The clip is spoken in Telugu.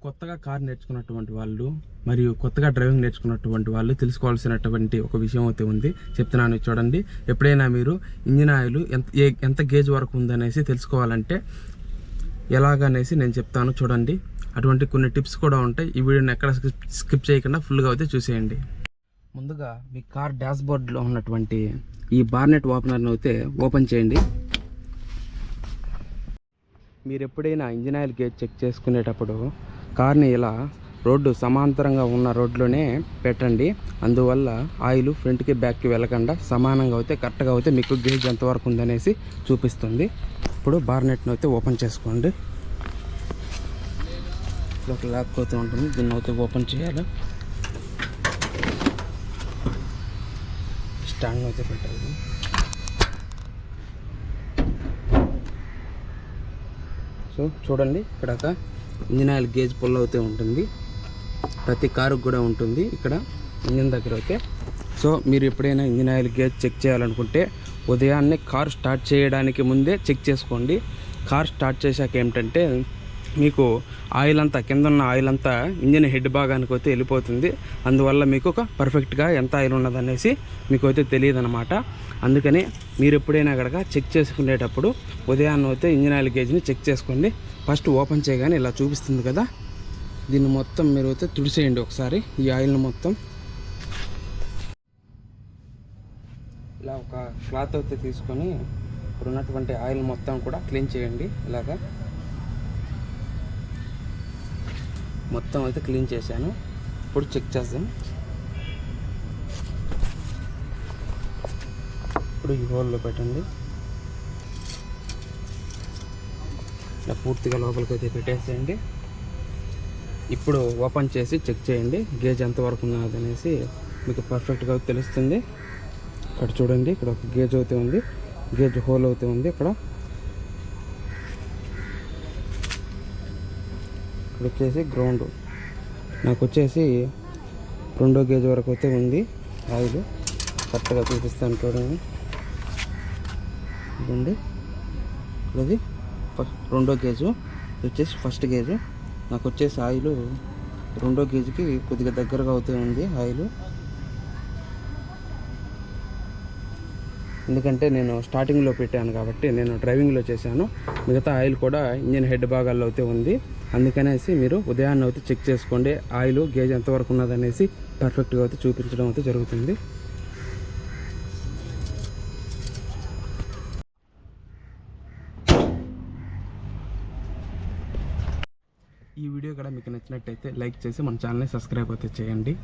కొత్తగా కార్ నేర్చుకున్నటువంటి వాళ్ళు మరియు కొత్తగా డ్రైవింగ్ నేర్చుకున్నటువంటి వాళ్ళు తెలుసుకోవాల్సినటువంటి ఒక విషయం అయితే ఉంది, చెప్తున్నాను చూడండి. ఎప్పుడైనా మీరు ఇంజిన్ ఆయిల్ ఎంత గేజ్ వరకు ఉందనేసి తెలుసుకోవాలంటే ఎలాగనేసి నేను చెప్తాను చూడండి. అటువంటి కొన్ని టిప్స్ కూడా ఉంటాయి. ఈ వీడియోని ఎక్కడ స్కిప్ చేయకుండా ఫుల్గా అయితే చూసేయండి. ముందుగా మీ కార్ డాష్ బోర్డ్లో ఉన్నటువంటి ఈ బార్నెట్ ఓపెనర్ని అయితే ఓపెన్ చేయండి. మీరు ఎప్పుడైనా ఇంజిన్ ఆయిల్ గేజ్ చెక్ చేసుకునేటప్పుడు కార్ని ఇలా రోడ్డు సమాంతరంగా ఉన్న రోడ్లోనే పెట్టండి. అందువల్ల ఆయిల్ ఫ్రంట్కి బ్యాక్కి వెళ్ళకుండా సమానంగా అయితే కరెక్ట్గా అయితే మీకు గేజ్ ఎంతవరకు ఉందనేసి చూపిస్తుంది. ఇప్పుడు బార్నెట్ని అయితే ఓపెన్ చేసుకోండి. ఒక లాక్ అయితే ఉంటుంది, దీన్ని అయితే ఓపెన్ చేయాలి. స్టాండ్ అయితే పెట్టాలి. సో చూడండి, ఇక్కడ ఒక ఇంజిన్ ఆయిల్ గేజ్ పుల్ అయితే ఉంటుంది. ప్రతి కారుకు కూడా ఉంటుంది ఇక్కడ ఇంజిన్ దగ్గర అయితే. సో మీరు ఎప్పుడైనా ఇంజిన్ ఆయిల్ గేజ్ చెక్ చేయాలనుకుంటే ఉదయాన్నే కార్ స్టార్ట్ చేయడానికి ముందే చెక్ చేసుకోండి. కార్ స్టార్ట్ చేశాక ఏమిటంటే మీకు ఆయిల్ అంతా కింద ఉన్న ఆయిల్ అంతా ఇంజిన్ హెడ్ భాగానికి అయితే వెళ్ళిపోతుంది. అందువల్ల మీకు ఒక పర్ఫెక్ట్గా ఎంత ఆయిల్ ఉన్నదనేసి మీకు అయితే తెలియదు అనమాట. అందుకని మీరు ఎప్పుడైనా కనుక చెక్ చేసుకునేటప్పుడు ఉదయాన్నే అయితే ఇంజిన్ ఆయిల్ గేజ్ని చెక్ చేసుకోండి. ఫస్ట్ ఓపెన్ చేయగానే ఇలా చూపిస్తుంది కదా, దీన్ని మొత్తం మీరు అయితే తుడిసేయండి ఒకసారి. ఈ ఆయిల్ని మొత్తం ఇలా ఒక క్లాత్ అయితే తీసుకొని ఇప్పుడు ఉన్నటువంటి ఆయిల్ మొత్తం కూడా క్లీన్ చేయండి. ఇలాగా మొత్తం అయితే క్లీన్ చేశాను. ఇప్పుడు చెక్ చేద్దాం. ఇప్పుడు ఈ హోల్లో పెట్టండి. ఇలా పూర్తిగా లోపలికి అయితే పెట్టేసేయండి. ఇప్పుడు ఓపెన్ చేసి చెక్ చేయండి గేజ్ ఎంతవరకు ఉన్నది అనేసి మీకు పర్ఫెక్ట్గా తెలుస్తుంది. ఇక్కడ చూడండి, ఇక్కడ ఒక గేజ్ అయితే ఉంది, గేజ్ హోల్ అయితే ఉంది. ఇక్కడ వచ్చేసి గ్రౌండ్ నాకు వచ్చేసి 2వ గేజ్ వరకు అయితే ఉంది ఆయిల్. కరెక్ట్గా చూపిస్తాను చూడండి. ఇదండి ఇది 2వ గేజు, వచ్చేసి ఫస్ట్ గేజు. నాకు వచ్చేసి ఆయిల్ 2వ గేజ్కి కొద్దిగా దగ్గరగా అవుతూ ఉంది ఆయిల్. ఎందుకంటే నేను స్టార్టింగ్లో పెట్టాను కాబట్టి నేను డ్రైవింగ్లో చేశాను. మిగతా ఆయిల్ కూడా ఇంజిన్ హెడ్ భాగాల్లో అయితే ఉంది. అందుకనేసి మీరు ఉదయాన్నే అయితే చెక్ చేసుకోండి ఆయిల్ గేజ్ ఎంతవరకు ఉన్నదనేసి పర్ఫెక్ట్గా అయితే చూపించడం అయితే జరుగుతుంది. ఈ వీడియో కూడా మీకు నచ్చినట్టయితే లైక్ చేసి మన ఛానల్ని సబ్స్క్రైబ్ అయితే చేయండి.